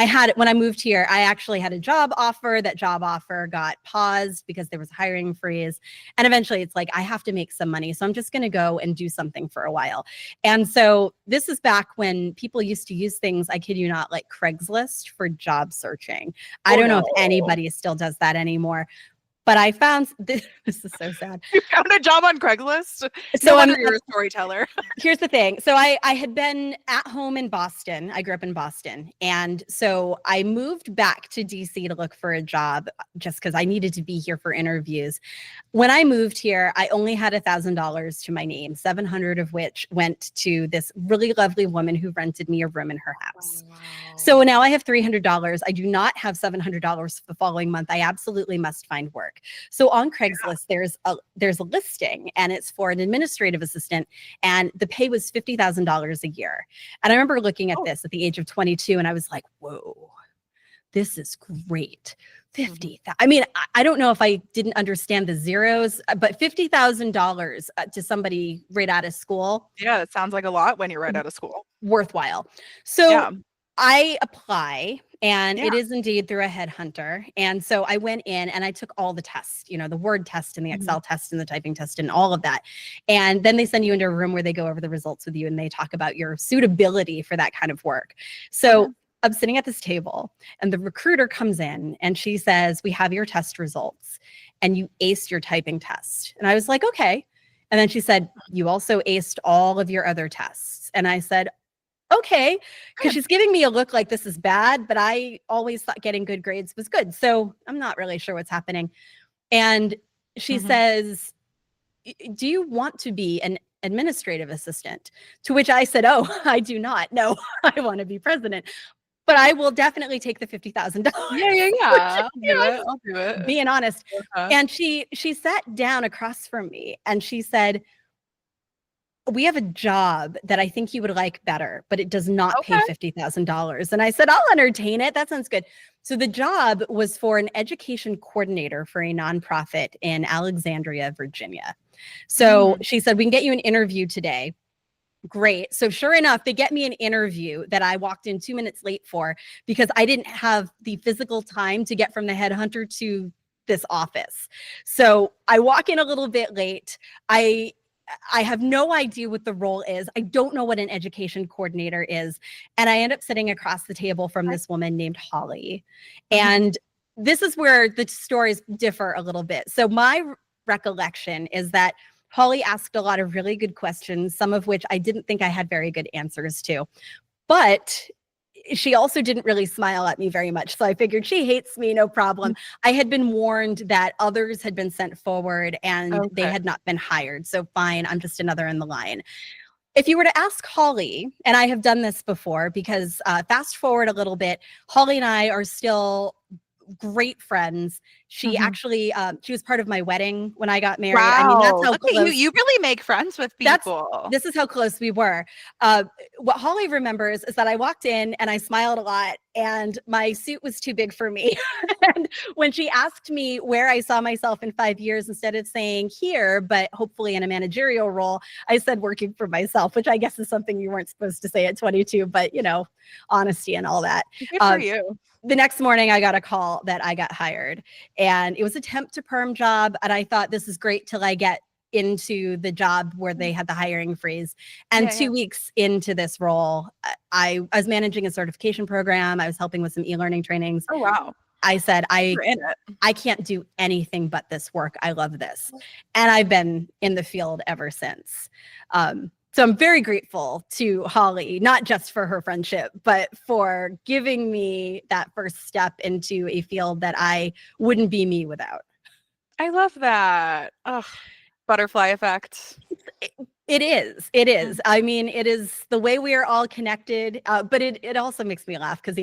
I moved here, I actually had a job offer. That job offer got paused because there was a hiring freeze. And eventually it's like, I have to make some money. So I'm just going to go and do something for a while. And so this is back when people used to use things, I kid you not, like Craigslist for job searching. I don't know if anybody still does that anymore. But I found this is so sad. You found a job on Craigslist? So you're a storyteller. Here's the thing. So I had been at home in Boston. I grew up in Boston. And so I moved back to DC to look for a job just because I needed to be here for interviews. When I moved here, I only had $1,000 to my name, $700 of which went to this really lovely woman who rented me a room in her house. Wow. So now I have $300. I do not have $700 for the following month. I absolutely must find work. So on Craigslist, there's a listing, and it's for an administrative assistant, and the pay was $50,000 a year. And I remember looking at this at the age of 22, and I was like, whoa, this is great. 50. I mean, I don't know if I didn't understand the zeros, but $50,000 to somebody right out of school. Yeah, that sounds like a lot when you're right out of school. Worthwhile. So I apply, and it is indeed through a headhunter. And so I went in and I took all the tests, the word test and the Excel test and the typing test and all of that. And then they send you into a room where they go over the results with you and they talk about your suitability for that kind of work. So I'm sitting at this table and the recruiter comes in and she says, we have your test results and you aced your typing test. And I was like, okay. And then she said, you also aced all of your other tests. And I said, okay, because she's giving me a look like this is bad, but I always thought getting good grades was good. So I'm not really sure what's happening. And she says, do you want to be an administrative assistant? To which I said, oh, I do not. No, I want to be president. But I will definitely take the $50,000. Yeah. I'll do it. Being honest. And she sat down across from me and she said, we have a job that I think you would like better, but it does not pay $50,000. And I said, I'll entertain it. That sounds good. So the job was for an education coordinator for a nonprofit in Alexandria, Virginia. So she said, we can get you an interview today. Great. So sure enough, they get me an interview that I walked in 2 minutes late for because I didn't have the physical time to get from the headhunter to this office. So I walk in a little bit late. I have no idea what the role is. I don't know what an education coordinator is. And I end up sitting across the table from this woman named Holly. And this is where the stories differ a little bit. So my recollection is that Holly asked a lot of really good questions, some of which I didn't think I had very good answers to. But she also didn't really smile at me very much. So I figured she hates me, no problem. I had been warned that others had been sent forward and they had not been hired. So fine, I'm just another in the line. If you were to ask Holly, and I have done this before because fast forward a little bit, Holly and I are still great friends. She actually, she was part of my wedding when I got married. Wow. I mean, that's how Look at close. you really make friends with people. This is how close we were. What Holly remembers is that I walked in and I smiled a lot and my suit was too big for me. And when she asked me where I saw myself in 5 years, instead of saying here, but hopefully in a managerial role, I said working for myself, which I guess is something you weren't supposed to say at 22, but honesty and all that. Good for you. The next morning I got a call that I got hired, and it was a temp to perm job. And I thought, this is great till I get into the job where they had the hiring freeze. And 2 weeks into this role, I was managing a certification program. I was helping with some e-learning trainings. Oh, wow. I said, I can't do anything but this work. I love this. And I've been in the field ever since. So I'm very grateful to Holly, not just for her friendship, but for giving me that first step into a field that I wouldn't be me without. I love that. Oh, butterfly effect. It is. It is. I mean, it is the way we are all connected, but it also makes me laugh because,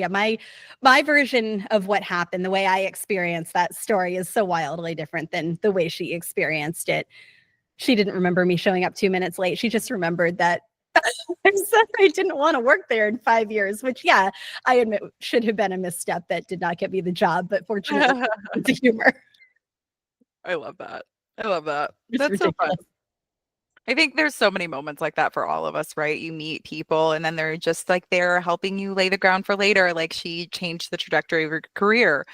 my version of what happened, the way I experienced that story is so wildly different than the way she experienced it. She didn't remember me showing up 2 minutes late. She just remembered that I said I didn't want to work there in 5 years, which, I admit should have been a misstep that did not get me the job, but fortunately, it's a humor. I love that. I love that. It's That's ridiculous. so fun. I think there's so many moments like that for all of us, right? You meet people and then they're just like they're helping you lay the ground for later. Like she changed the trajectory of your career.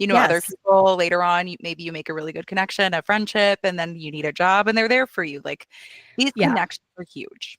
Other people later on, maybe you make a really good connection, a friendship, and then you need a job and they're there for you. Like these connections are huge.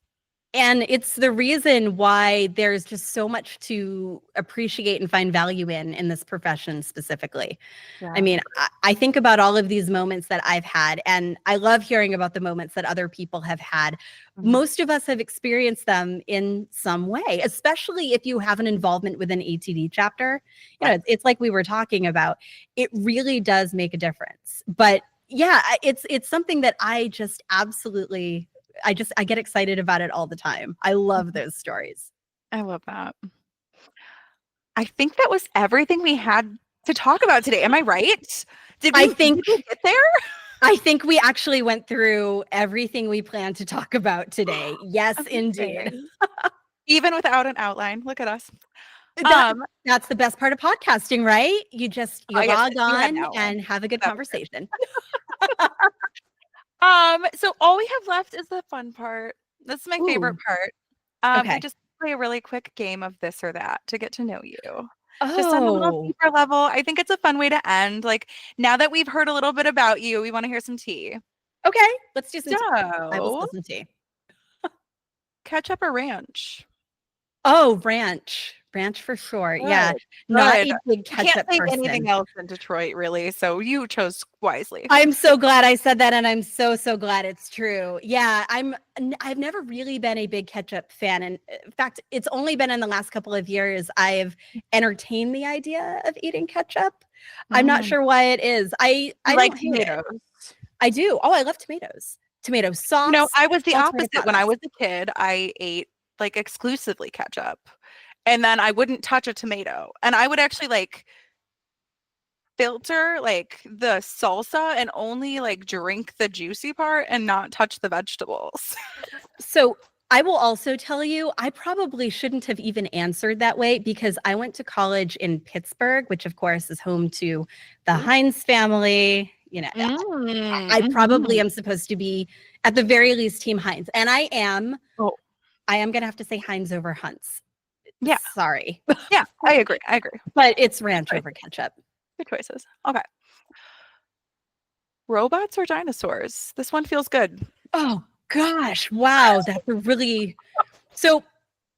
And it's the reason why there's just so much to appreciate and find value in this profession specifically. Yeah. I mean, I think about all of these moments that I've had, and I love hearing about the moments that other people have had. Most of us have experienced them in some way, especially if you have an involvement with an ATD chapter. It's like we were talking about. It really does make a difference. But it's something that I just absolutely... I get excited about it all the time. I love those stories. I love that. I think that was everything we had to talk about today. Am I right? Did we get there? I think we actually went through everything we planned to talk about today. Yes, indeed. Even without an outline. Look at us. That's the best part of podcasting, right? You log on and have a good conversation. So all we have left is the fun part. This is my favorite part. We just play a really quick game of this or that to get to know you. Just on a little deeper level. I think it's a fun way to end. Like now that we've heard a little bit about you, we want to hear some tea. Okay, let's do some tea. I will spill some tea. Ketchup or ranch? Oh, ranch. Ranch for sure. Good. Yeah. Not a big ketchup person. Can't say anything else in Detroit, really. So you chose wisely. I'm so glad I said that, and I'm so glad it's true. Yeah, I've never really been a big ketchup fan. And in fact, it's only been in the last couple of years I've entertained the idea of eating ketchup. I'm not sure why it is. I like tomatoes. I do. Oh, I love tomatoes. Tomato sauce. No, I was the opposite. When I was a kid, I ate like exclusively ketchup. And then I wouldn't touch a tomato. And I would actually filter the salsa and only drink the juicy part and not touch the vegetables. So I will also tell you, I probably shouldn't have even answered that way because I went to college in Pittsburgh, which of course is home to the Heinz family. I probably am supposed to be at the very least Team Heinz. And I am. I am going to have to say Heinz over Hunt's. Yeah. Sorry. Yeah, I agree. But it's ranch over ketchup. Good choices. Okay. Robots or dinosaurs? This one feels good. Oh, gosh. Wow. That's a really... So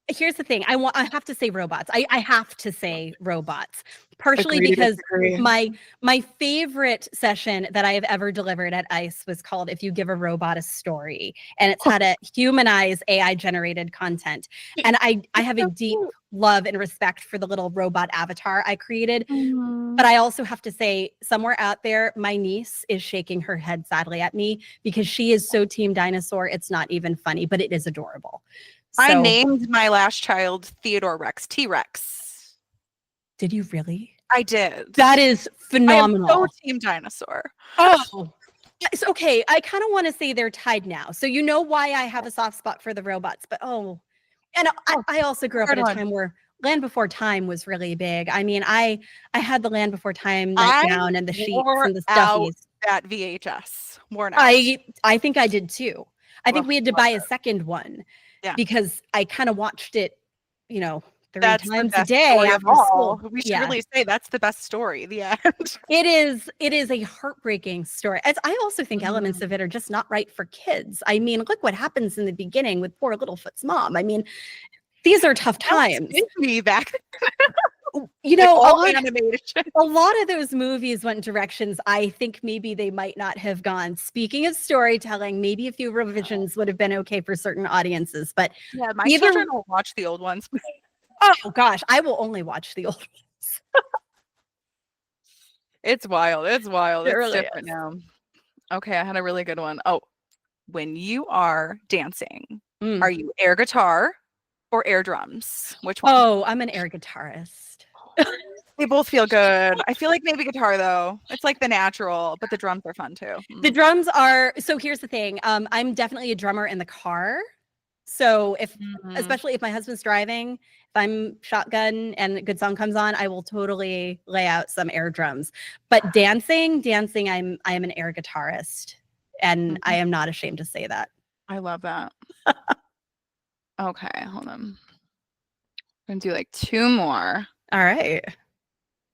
here's the thing. I have to say robots. I have to say robots. partially Agree to because disagree. my favorite session that I have ever delivered at ICE was called "If You Give a Robot a Story," and it's how to humanize AI generated content. And I have a deep love and respect for the little robot avatar I created. But I also have to say, somewhere out there, my niece is shaking her head sadly at me because she is so team dinosaur. It's not even funny, but it is adorable. I So, named my last child Theodore Rex, T-Rex. did you really? I did. That is phenomenal. I am so team dinosaur. Oh, it's okay. I kind of want to say they're tied now. So you know why I have a soft spot for the robots, but and I also grew up at a time where Land Before Time was really big. I mean, I had the Land Before Time nightgown and the sheets and the stuffies. That VHS worn out. I think I did too. I think we had to buy a second one because I kind of watched it, 3 times a day after school. We should really say that's the best story. The end. It is a heartbreaking story. I also think elements of it are just not right for kids. I mean, look what happens in the beginning with poor Littlefoot's mom. I mean, these are tough times. Me back. A lot of those movies went directions I think maybe they might not have gone. Speaking of storytelling, maybe a few revisions would have been okay for certain audiences. But yeah, my children will watch the old ones. Oh gosh, I will only watch the old ones. It's wild. It's really different now. Okay, I had a really good one. Oh, when you are dancing, are you air guitar or air drums? Which one? Oh, I'm an air guitarist. They both feel good. I feel like maybe guitar though. It's like the natural, but the drums are fun too. The drums are, so here's the thing. I'm definitely a drummer in the car. So especially if my husband's driving, if I'm shotgun and a good song comes on, I will totally lay out some air drums. But dancing, I am an air guitarist, and I am not ashamed to say that. I love that. Okay, hold on. I'm gonna do like 2 more. All right.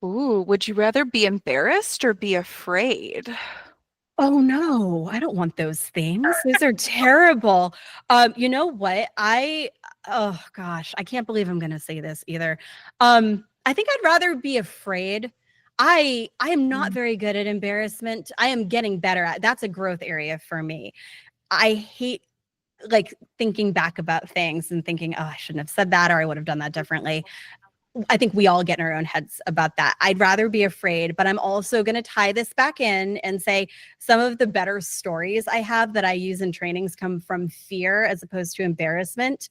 Ooh, would you rather be embarrassed or be afraid? Oh no, I don't want those things. Those are terrible. You know what? Oh gosh, I can't believe I'm gonna say this either. I think I'd rather be afraid. I am not very good at embarrassment. I am getting better at. That's a growth area for me. I hate like thinking back about things and thinking, oh, I shouldn't have said that, or I would have done that differently. I think we all get in our own heads about that. I'd rather be afraid, but I'm also going to tie this back in and say some of the better stories I have that I use in trainings come from fear as opposed to embarrassment,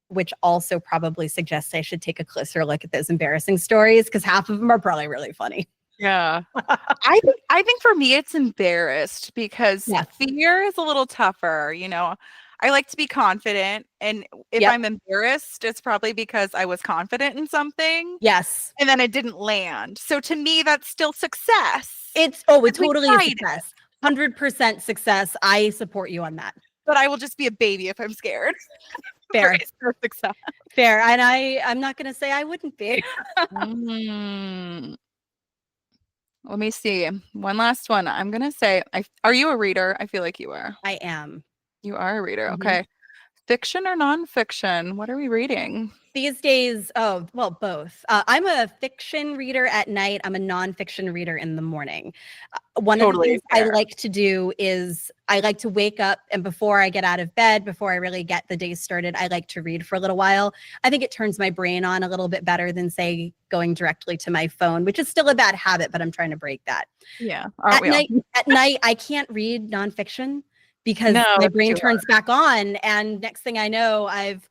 which also probably suggests I should take a closer look at those embarrassing stories because half of them are probably really funny. Yeah. I think for me it's embarrassed because fear is a little tougher, I like to be confident, and if I'm embarrassed, it's probably because I was confident in something. Yes. And then it didn't land. So to me, that's still success. It's totally a success. 100% success. I support you on that. But I will just be a baby if I'm scared. Fair. Success. Fair. And I'm not going to say I wouldn't be. Let me see. One last one. I'm going to say, are you a reader? I feel like you are. I am. You are a reader. Okay. Fiction or nonfiction? What are we reading? These days, both. I'm a fiction reader at night. I'm a nonfiction reader in the morning. One of the things I like to do is I like to wake up, and before I get out of bed, before I really get the day started, I like to read for a little while. I think it turns my brain on a little bit better than, say, going directly to my phone, which is still a bad habit, but I'm trying to break that. Yeah. At night, I can't read nonfiction because my brain turns back on, and next thing I know, I've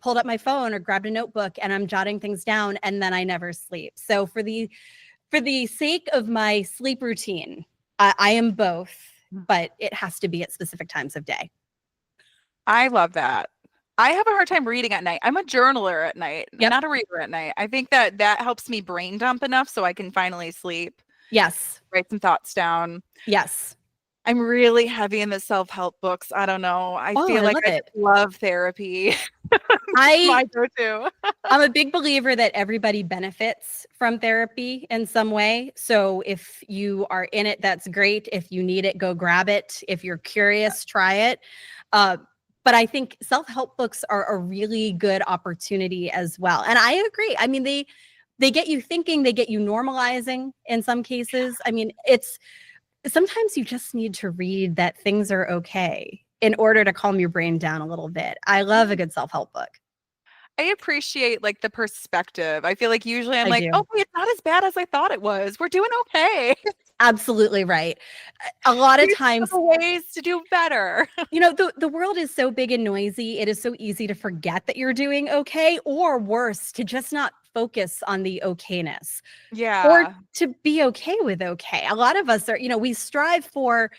pulled up my phone or grabbed a notebook and I'm jotting things down, and then I never sleep. So for the sake of my sleep routine, I am both, but it has to be at specific times of day. I love that. I have a hard time reading at night. I'm a journaler at night, not a reader at night. I think that helps me brain dump enough so I can finally sleep. Yes. Write some thoughts down. Yes. I'm really heavy in the self-help books. I don't know. I feel like I love therapy. My go-to. I'm a big believer that everybody benefits from therapy in some way. So if you are in it, that's great. If you need it, go grab it. If you're curious, try it. But I think self-help books are a really good opportunity as well. And I agree. I mean, They get you thinking, they get you normalizing in some cases. I mean, sometimes you just need to read that things are okay in order to calm your brain down a little bit. I love a good self-help book. I appreciate like the perspective. I feel like usually I'm I like, do. oh, it's not as bad as I thought it was. We're doing okay. Absolutely right. A lot of Here's times, some ways to do better. the world is so big and noisy. It is so easy to forget that you're doing okay, or worse, to just not focus on the okayness, or Yeah. to be okay with okay. A lot of us are, we strive for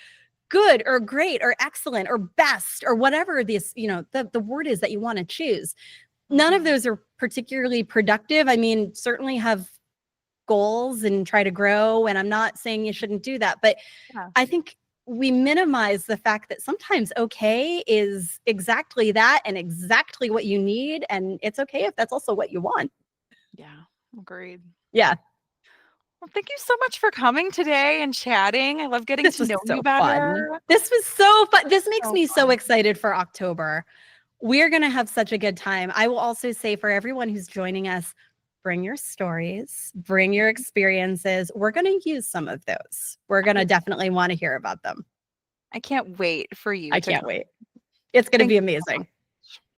good or great or excellent or best or whatever this, the word is that you want to choose. None of Mhm. those are particularly productive. I mean, certainly have goals and try to grow. And I'm not saying you shouldn't do that, but Yeah. I think we minimize the fact that sometimes okay is exactly that and exactly what you need. And it's okay if that's also what you want. Yeah. Agreed. Yeah. Well, thank you so much for coming today and chatting. I love getting This to was know you so fun. better. This was so fun. This makes So me so fun. excited for October. We're going to have such a good time. I will also say for everyone who's joining us, bring your stories, bring your experiences. We're going to use some of those. We're going to definitely want to hear about them. I can't wait for you I to can't come. wait. It's going to Thank be you. amazing.